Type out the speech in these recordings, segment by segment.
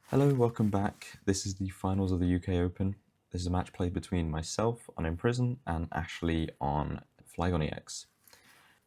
Hello, welcome back. This is the finals of the UK Open. This is a match played between myself on Imprison and Ashley on Flygon EX.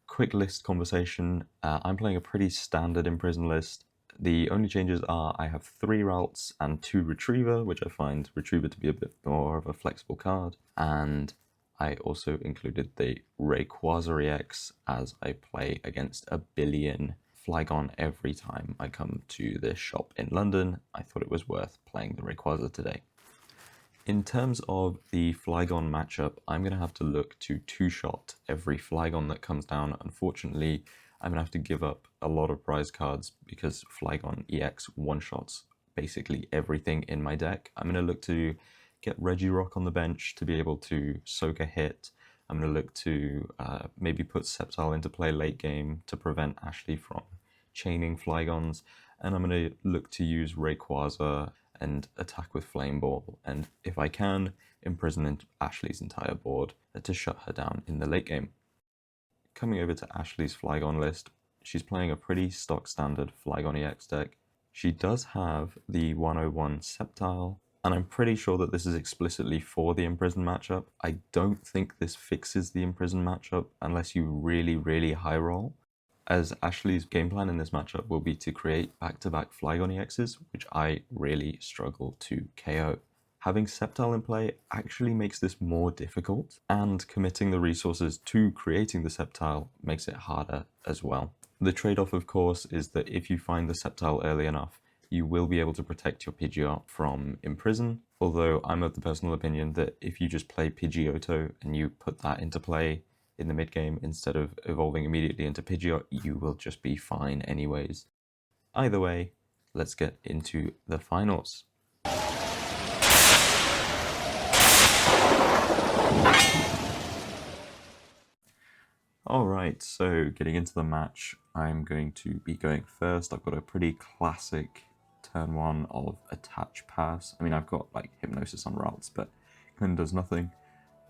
Quick list conversation. I'm playing a pretty standard Imprison list. The only changes are I have 3 routes and 2 Retriever, which I find Retriever to be a bit more of a flexible card. And I also included the Rayquaza EX as I play against a billion Flygon every time I come to this shop in London. I thought it was worth playing the Rayquaza today. In terms of the Flygon matchup, I'm going to have to look to two-shot every Flygon that comes down. Unfortunately, I'm going to have to give up a lot of prize cards because Flygon EX one-shots basically everything in my deck. I'm going to look to get Regirock on the bench to be able to soak a hit. I'm going to look to maybe put Sceptile into play late game to prevent Ashley from chaining Flygons. And I'm going to look to use Rayquaza and attack with Flame Ball. And if I can, imprison Ashley's entire board to shut her down in the late game. Coming over to Ashley's Flygon list, she's playing a pretty stock standard Flygon EX deck. She does have the 101 Sceptile, and I'm pretty sure that this is explicitly for the Imprison matchup. I don't think this fixes the Imprison matchup unless you really high roll, as Ashley's game plan in this matchup will be to create back-to-back Flygon EXs, which I really struggle to KO. Having Sceptile in play actually makes this more difficult, and committing the resources to creating the Sceptile makes it harder as well. The trade-off, of course, is that if you find the Sceptile early enough, you will be able to protect your Pidgeot from Imprison, although I'm of the personal opinion that if you just play Pidgeotto and you put that into play in the mid-game instead of evolving immediately into Pidgeot, you will just be fine anyways. Either way, let's get into the finals. Alright, so getting into the match, I'm going to be going first. I've got a pretty classic turn 1 of Attach Pass. I mean, I've got like Hypnosis on routes, but it kind of does nothing.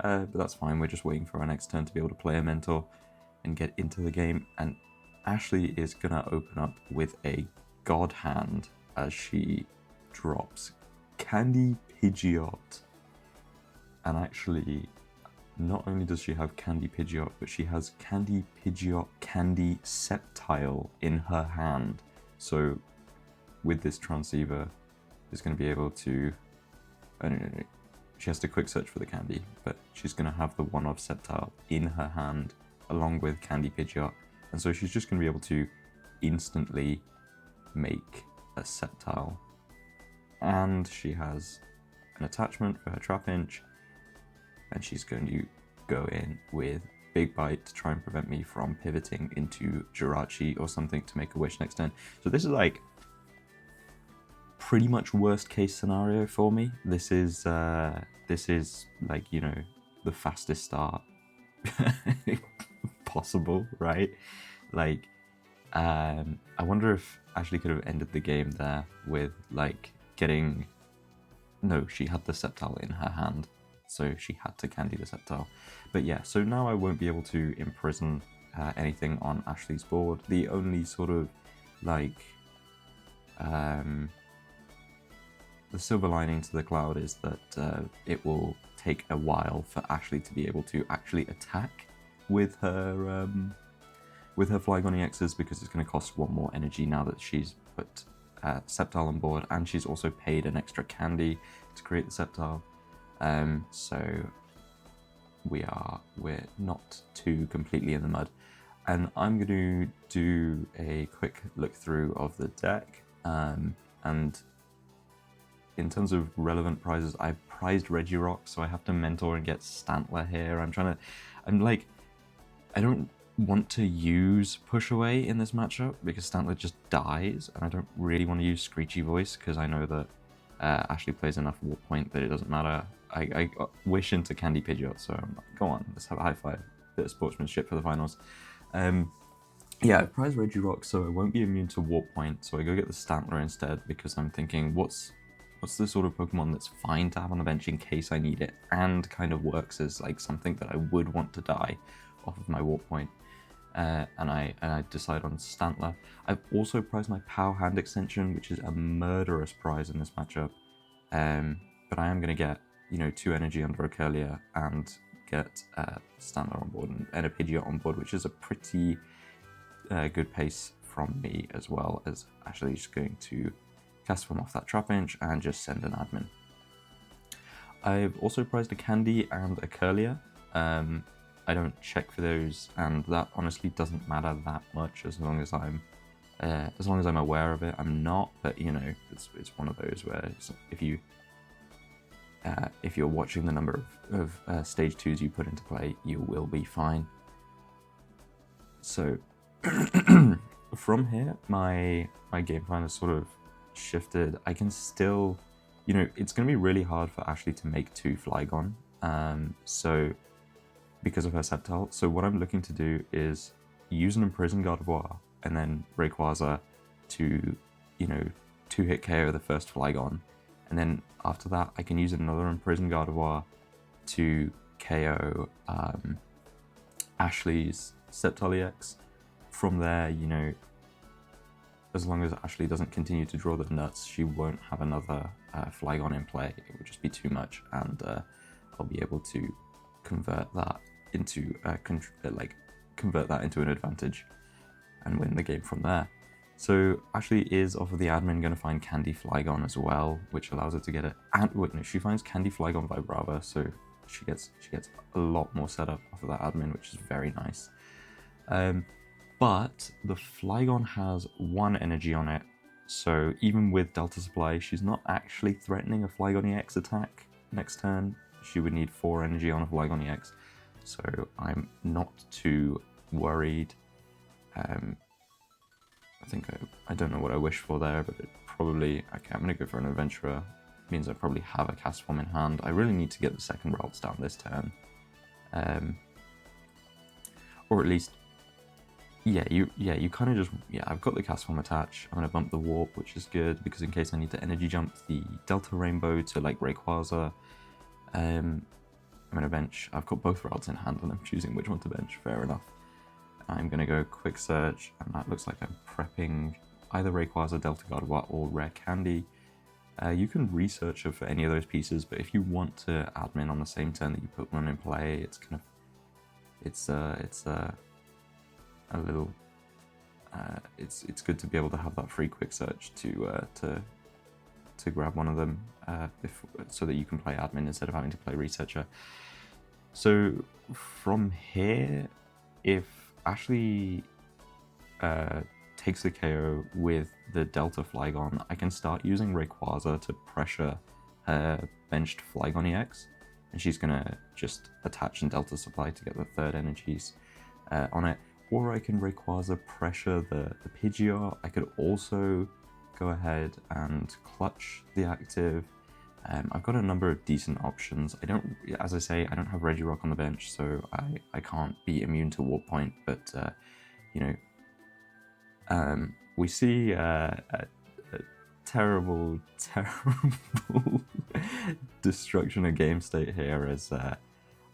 But that's fine, we're just waiting for our next turn to be able to play a Mentor and get into the game. And Ashley is going to open up with a God Hand as she drops Candy Pidgeot. And actually, not only does she have Candy Pidgeot, but she has Candy Pidgeot Candy Sceptile in her hand. So with this Transceiver, is going to be able to... Oh, no. She has to quick search for the candy, but she's going to have the one of Sceptile in her hand along with Candy Pidgeot. And so she's just going to be able to instantly make a Sceptile. And she has an attachment for her Trapinch, and she's going to go in with Big Bite to try and prevent me from pivoting into Jirachi or something to make a wish next turn. So this is like pretty much worst case scenario for me. This is like, you know, the fastest start possible, right? Like, I wonder if Ashley could have ended the game there with like getting... No, she had the Sceptile in her hand, so she had to candy the Sceptile. But yeah, so now I won't be able to imprison anything on Ashley's board. The only sort of like the silver lining to the cloud is that it will take a while for Ashley to be able to actually attack with her Flygon EXs, because it's going to cost 1 more energy now that she's put Sceptile on board, and she's also paid an extra candy to create the Sceptile. So we're not too completely in the mud. And I'm going to do a quick look through of the deck, and in terms of relevant prizes, I prized Regirock, so I have to mentor and get Stantler here. I don't want to use Push Away in this matchup because Stantler just dies, and I don't really want to use Screechy Voice because I know that Ashley plays enough Warp Point that it doesn't matter. I wish into Candy Pidgeot, so go on, let's have a high five. Bit of sportsmanship for the finals. Yeah, I prize Regirock, so I won't be immune to Warp Point, so I go get the Stantler instead because I'm thinking, what's the sort of Pokemon that's fine to have on the bench in case I need it, and kind of works as like something that I would want to die off of my Warp Point. and I decide on Stantler. I've also prized my Pow Hand extension, which is a murderous prize in this matchup. But I am going to get, 2 energy under a Curlier and get Stantler on board and a Pidgeot on board, which is a pretty good pace from me, as well as actually just going to Castform off that Trapinch and just send an admin. I've also prized a Candy and a Curlier. I don't check for those, and that honestly doesn't matter that much as long as I'm aware of it. I'm not, but it's one of those where if you're watching the number of stage 2s you put into play, you will be fine. So from here, my game plan has sort of shifted. I can still, it's going to be really hard for Ashley to make 2 Flygon, so because of her Sceptile. So what I'm looking to do is use an Imprison Gardevoir and then Rayquaza to, 2-hit KO the first Flygon. And then after that, I can use another Imprison Gardevoir to KO Ashley's Sceptile EX. From there, as long as Ashley doesn't continue to draw the nuts, she won't have another Flygon in play. It would just be too much, and I'll be able to convert that into an advantage and win the game from there. So Ashley is, off of the admin, going to find Candy Flygon as well, which allows her to get it. And wait, no, she finds Candy Flygon Vibrava, so she gets a lot more setup off of that admin, which is very nice. But the Flygon has 1 energy on it, so even with Delta Supply, she's not actually threatening a Flygon EX attack next turn. She would need 4 energy on a Flygon EX, so I'm not too worried. I think I don't know what I wish for there, but it probably, okay, I'm going to go for an Adventurer. It means I probably have a Castform in hand. I really need to get the second Ralts down this turn. Or at least, you kind of just, I've got the Castform attached. I'm going to bump the Warp, which is good, because in case I need to energy jump the Delta Rainbow to like Rayquaza, I'm going to bench. I've got both Ralts in hand and I'm choosing which one to bench, fair enough. I'm going to go Quick Search, and that looks like I'm prepping either Rayquaza, Delta Gardevoir, or Rare Candy. You can research her for any of those pieces, but if you want to admin on the same turn that you put one in play, it's kind of, it's good to be able to have that free Quick Search to grab one of them, so that you can play admin instead of having to play researcher. So from here, if Ashley takes the KO with the Delta Flygon, I can start using Rayquaza to pressure her benched Flygon EX, and she's gonna just attach and Delta Supply to get the 3rd energies on it. Or I can Rayquaza pressure the Pidgeot. I could also go ahead and clutch the active. I've got a number of decent options. As I say, I don't have Regirock on the bench, so I can't be immune to Warp Point, but we see a terrible destruction of game state here as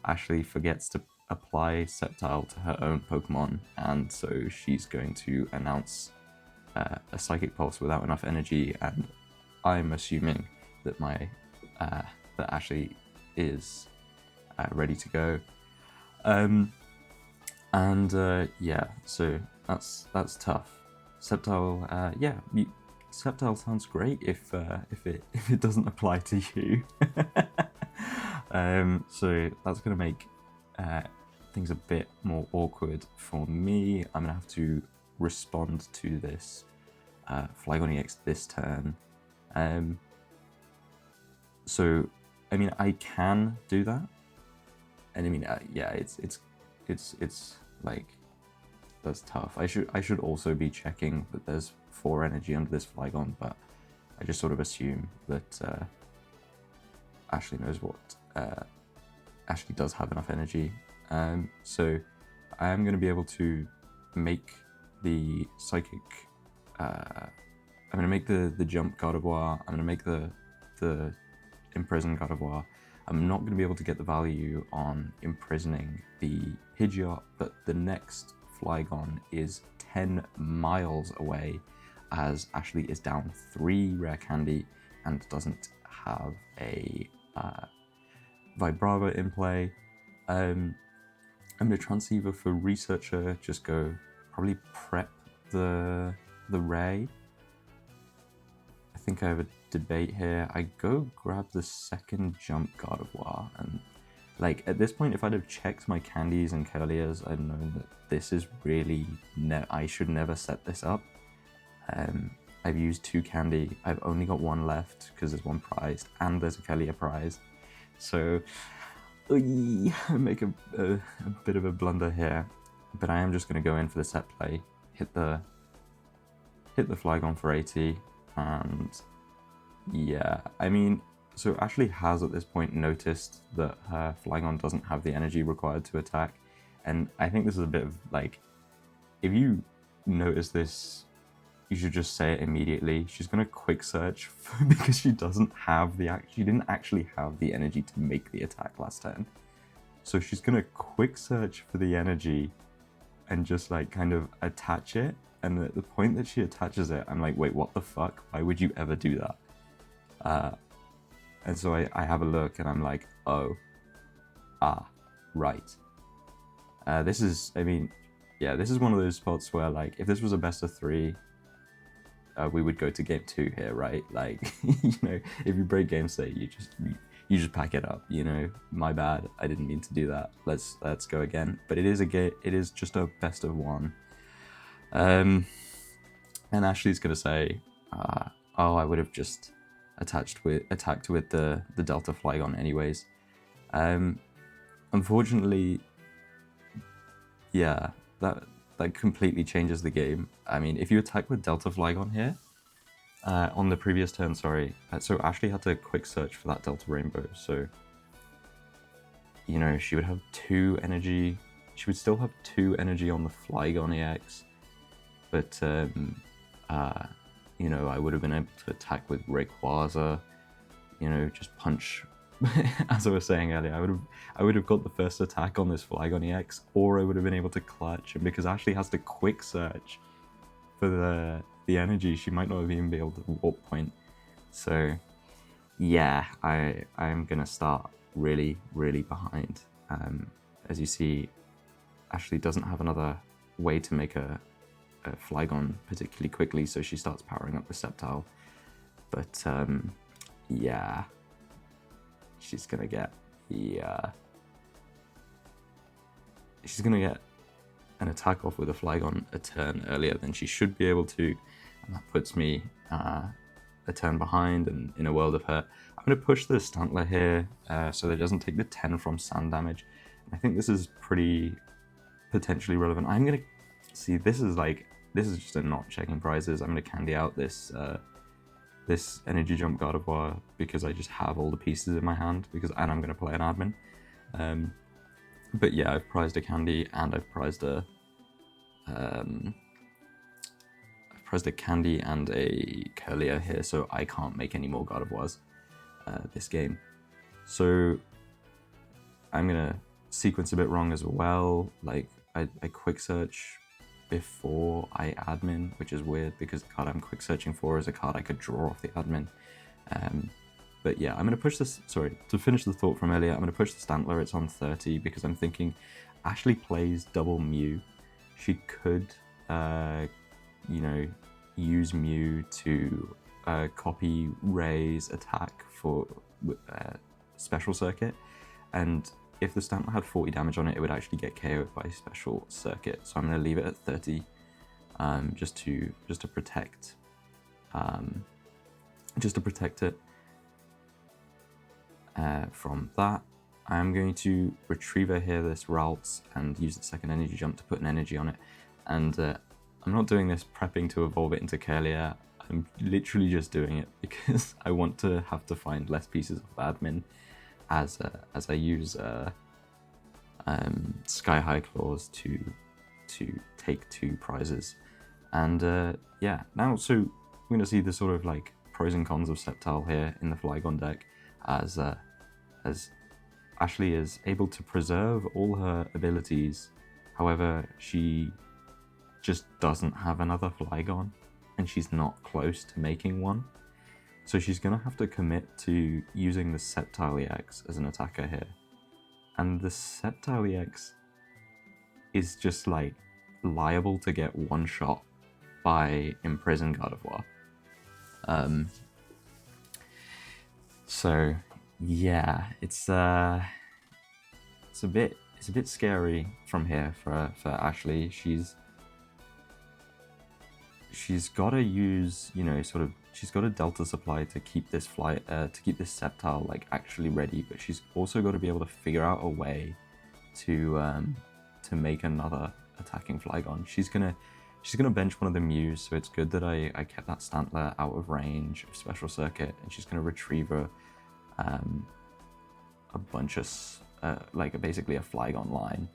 Ashley forgets to apply Sceptile to her own Pokemon, and so she's going to announce a Psychic Pulse without enough energy, and I'm assuming that that Ashley is ready to go. So that's tough. Sceptile, Sceptile sounds great if it doesn't apply to you. So that's gonna make things a bit more awkward for me. I'm gonna have to respond to this Flygon EX this turn. So I mean, I can do that, and I mean, it's like, that's tough. I should also be checking that there's 4 energy under this Flygon, but I just sort of assume that Ashley knows what. Ashley does have enough energy, so I am going to be able to make the Psychic. I'm going to make the Jump Gardevoir. I'm going to make the Imprison Gardevoir. I'm not going to be able to get the value on imprisoning the Pidgeot, but the next Flygon is 10 miles away, as Ashley is down 3 rare candy and doesn't have a Vibrava in play. I'm going to Transceiver for Researcher, just go probably prep the Ray. I think I have a debate here. I go grab the second jump Gardevoir, and like at this point, if I'd have checked my candies and Curliers, I'd known that this is really, I should never set this up. I've used 2 candy, I've only got 1 left because there's 1 prized and there's a Curlier prize. So I make a bit of a blunder here, but I am just going to go in for the set play, hit the Flygon for 80, and yeah, I mean, so Ashley has at this point noticed that her Flygon doesn't have the energy required to attack, and I think this is a bit of like, if you notice this, you should just say it immediately. She's gonna quick search because she didn't actually have the energy to make the attack last turn. So she's gonna quick search for the energy and just like kind of attach it. And at the point that she attaches it, I'm like, wait, what the fuck? Why would you ever do that? And so I have a look and I'm like, oh, right. This is, I mean, yeah, this is one of those spots where like, if this was a best of 3, we would go to game 2 here, right? Like, you know, if you break game state, you just pack it up, you know, my bad, I didn't mean to do that. Let's go again. But it is just a best of 1. And Ashley's gonna say, oh, I would have just attacked with the Delta Flygon anyways. Unfortunately, yeah, that completely changes the game. I mean, if you attack with Delta Flygon here, on the previous turn, sorry, so Ashley had to quick search for that Delta Rainbow, so, you know, she would have 2 energy, she would still have 2 energy on the Flygon EX, but, you know, I would have been able to attack with Rayquaza, you know, just punch. As I was saying earlier, I would have got the first attack on this Flygon EX, or I would have been able to clutch. And because Ashley has to quick search for the energy, she might not even be able to warp point. So yeah, I'm gonna start really behind. As you see, Ashley doesn't have another way to make a Flygon particularly quickly, so she starts powering up the Sceptile. But yeah. She's gonna get an attack off with a Flygon a turn earlier than she should be able to, and that puts me a turn behind and in a world of hurt. I'm gonna push the Stantler here so that it doesn't take the 10 from sand damage. I think this is pretty potentially relevant. I'm gonna see, this is just a not checking prizes. I'm gonna candy out this this energy jump Gardevoir because I just have all the pieces in my hand, and I'm going to play an admin. But yeah, I've prized a candy and I've prized a candy and a Curlier here, so I can't make any more Gardevoirs this game. So I'm going to sequence a bit wrong as well. Like I quick search before I admin, which is weird because the card I'm quick searching for is a card I could draw off the admin. But yeah, I'm going to push this, sorry, to finish the thought from earlier, I'm going to push the Stantler, it's on 30, because I'm thinking Ashley plays double Mew. She could, you know, use Mew to copy Ray's attack for Special Circuit, and if the Stantler had 40 damage on it, it would actually get KO'd by Special Circuit. So I'm going to leave it at 30, just to protect, it from that. I'm going to Retriever here this Ralts and use the second energy jump to put an energy on it. And I'm not doing this prepping to evolve it into Curlier. I'm literally just doing it because I want to have to find less pieces of admin as I use Sky High Claws to take 2 prizes. And yeah, now so we're going to see the sort of like pros and cons of Sceptile here in the Flygon deck, as Ashley is able to preserve all her abilities. However, she just doesn't have another Flygon, and she's not close to making one. So she's going to have to commit to using the Sceptile EX as an attacker here. And the Sceptile EX is just like liable to get one shot by Imprison Gardevoir. So yeah, it's a bit scary from here for Ashley. She's got to use, you know, sort of, she's got a Delta supply to keep this Sceptile like actually ready, but she's also got to be able to figure out a way to make another attacking Flygon. She's gonna bench one of the Mews, so it's good that I kept that Stantler out of range of Special Circuit, and she's gonna retrieve a bunch of like basically a Flygon line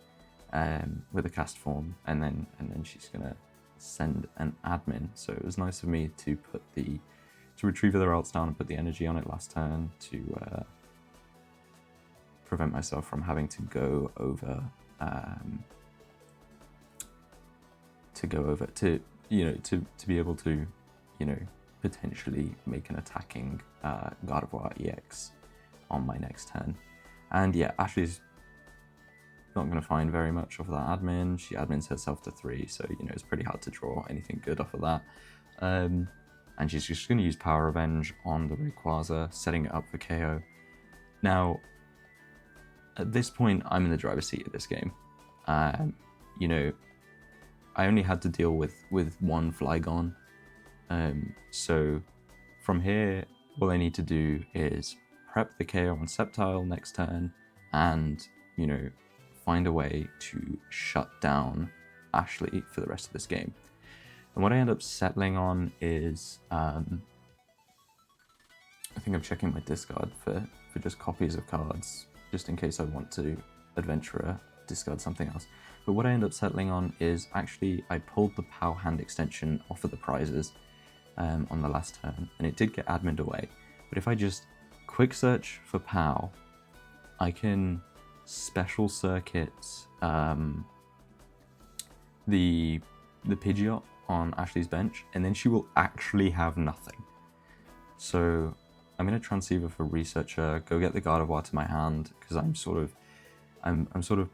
with a cast form, and then she's gonna send an admin. So it was nice of me to retrieve the routes down and put the energy on it last turn to prevent myself from having to go over to be able to, you know, potentially make an attacking Gardevoir EX on my next turn. And yeah, Ashley's not going to find very much off of that admin. She admins herself to 3, so, you know, it's pretty hard to draw anything good off of that. And she's just going to use Power Revenge on the Rayquaza, setting it up for KO. Now, at this point, I'm in the driver's seat of this game. You know, I only had to deal with one Flygon. So from here, all I need to do is prep the KO on Sceptile next turn and, you know, find a way to shut down Ashley for the rest of this game. And what I end up settling on is, I think I'm checking my discard for just copies of cards, just in case I want to Adventurer discard something else. But what I end up settling on is actually I pulled the POW hand extension off of the prizes on the last turn, and it did get admined away. But if I just quick search for POW, I can special circuit the Pidgeot on Ashley's bench, and then she will actually have nothing. So I'm going to transceiver for Researcher, go get the Gardevoir to my hand, because I'm sort of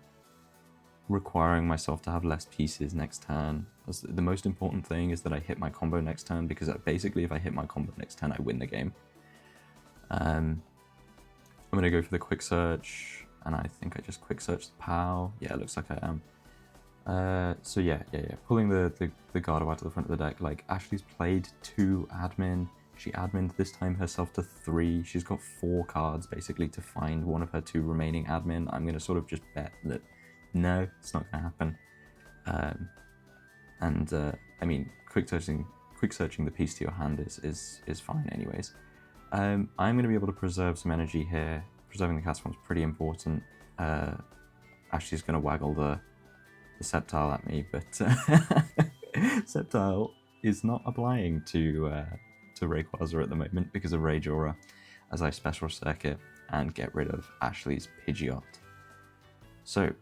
requiring myself to have less pieces next turn. The most important thing is that I hit my combo next turn, because basically if I hit my combo next turn, I win the game. I'm going to go for the quick search, and I think I just quick search the POW. Yeah, it looks like I am. So yeah. Pulling the Gardevoir to the front of the deck. Like, Ashley's played 2 admin. She admined this time herself to 3. She's got 4 cards basically to find one of her 2 remaining admin. I'm going to sort of just bet that no, it's not going to happen. I mean, quick searching the piece to your hand is fine anyways. I'm going to be able to preserve some energy here. Preserving the cast form is pretty important. Ashley's going to waggle the Sceptile at me, but Sceptile is not applying to Rayquaza at the moment because of Rage Aura, as I special circuit and get rid of Ashley's Pidgeot. So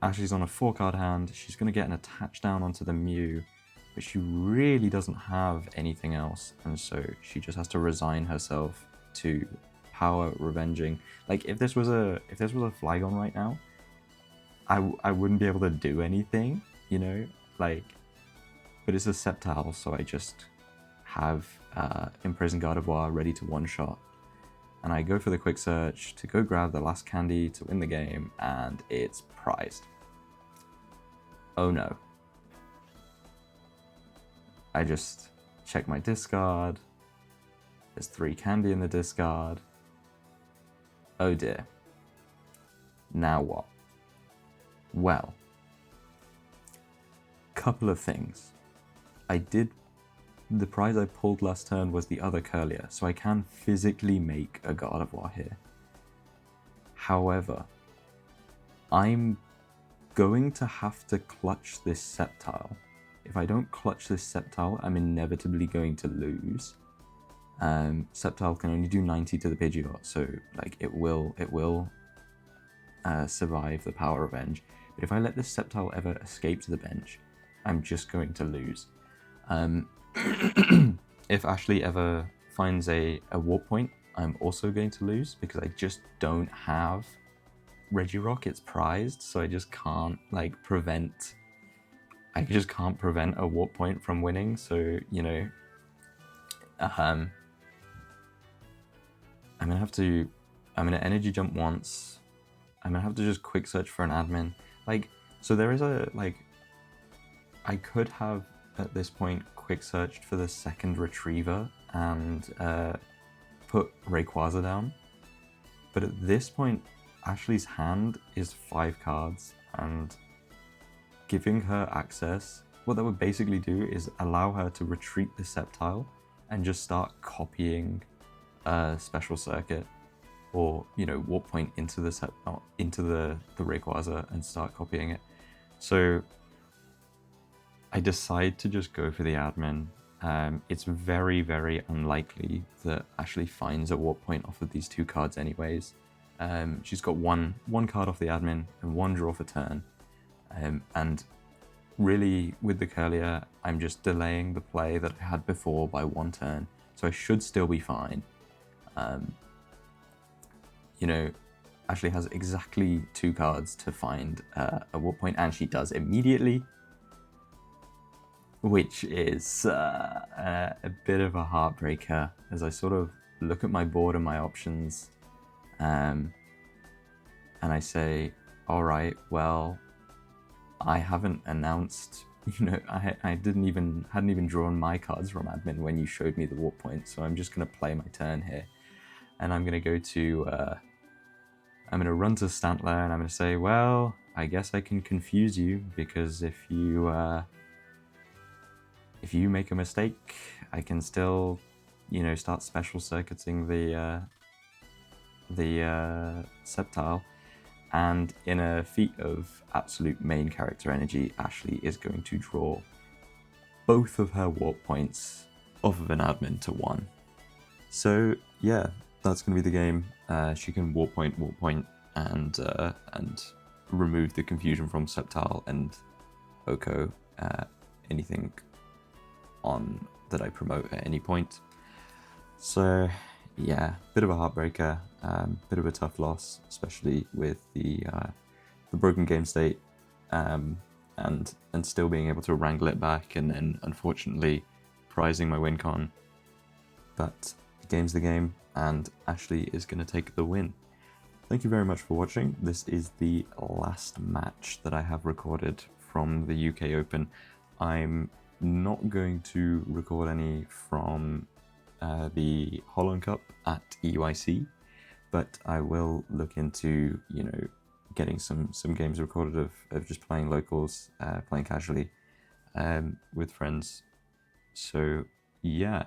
Ashley's on a 4-card hand. She's going to get an attach down onto the Mew, but she really doesn't have anything else, and so she just has to resign herself to power revenging. Like, if this was a Flygon right now, I wouldn't be able to do anything, you know, like, but it's a Sceptile, so I just have Imprison Gardevoir ready to one-shot, and I go for the quick search to go grab the last candy to win the game, and it's prized. Oh no. I just check my discard. There's 3 candy in the discard. Oh dear. Now what? Well, couple of things. The prize I pulled last turn was the other Curlier, so I can physically make a Gardevoir here. However, I'm going to have to clutch this Sceptile. If I don't clutch this Sceptile, I'm inevitably going to lose. Sceptile can only do 90 to the Pidgeot, so like it will survive the Power Revenge. But if I let this Sceptile ever escape to the bench, I'm just going to lose. If Ashley ever finds a warp point, I'm also going to lose because I just don't have Regirock. It's prized, so I just can't like prevent. I just can't prevent a warp point from winning. So you know, I'm gonna have to. I'm gonna energy jump once. I'm gonna have to just quick search for an admin. Like, so there is a like. I could have at this point quick searched for the second retriever and put Rayquaza down, but at this point Ashley's hand is 5 cards, and giving her access, what that would basically do is allow her to retreat the Sceptile and just start copying a special circuit, or you know, warp point into the into the Rayquaza and start copying it. So I decide to just go for the admin. It's very, very unlikely that Ashley finds a warp point off of these 2 cards anyways. She's got one card off the admin and 1 draw for turn. And really, with the Curlier, I'm just delaying the play that I had before by 1 turn, so I should still be fine. You know, Ashley has exactly 2 cards to find a warp point, and she does immediately, which is a bit of a heartbreaker as I sort of look at my board and my options, and I say, all right, well, I haven't announced, you know, I hadn't even drawn my cards from admin when you showed me the warp point, so I'm just going to play my turn here, and I'm going to go to, I'm going to run to Stantler, and I'm going to say, well, I guess I can confuse you, because if you make a mistake, I can still, you know, start special circuiting the Sceptile. And in a feat of absolute main character energy, Ashley is going to draw both of her warp points off of an admin to 1. So yeah, that's going to be the game. She can warp point, and remove the confusion from Sceptile and Oko, anything on that I promote at any point. So yeah, bit of a heartbreaker, bit of a tough loss, especially with the broken game state, and still being able to wrangle it back, and then unfortunately prizing my win con. But the game's the game, and Ashley is going to take the win. Thank you very much for watching. This is the last match that I have recorded from the UKOpen. I'm not going to record any from the Holland Cup at EUIC, but I will look into, you know, getting some games recorded of just playing locals, playing casually with friends. So yeah,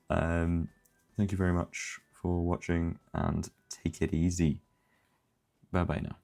thank you very much for watching, and take it easy. Bye bye now.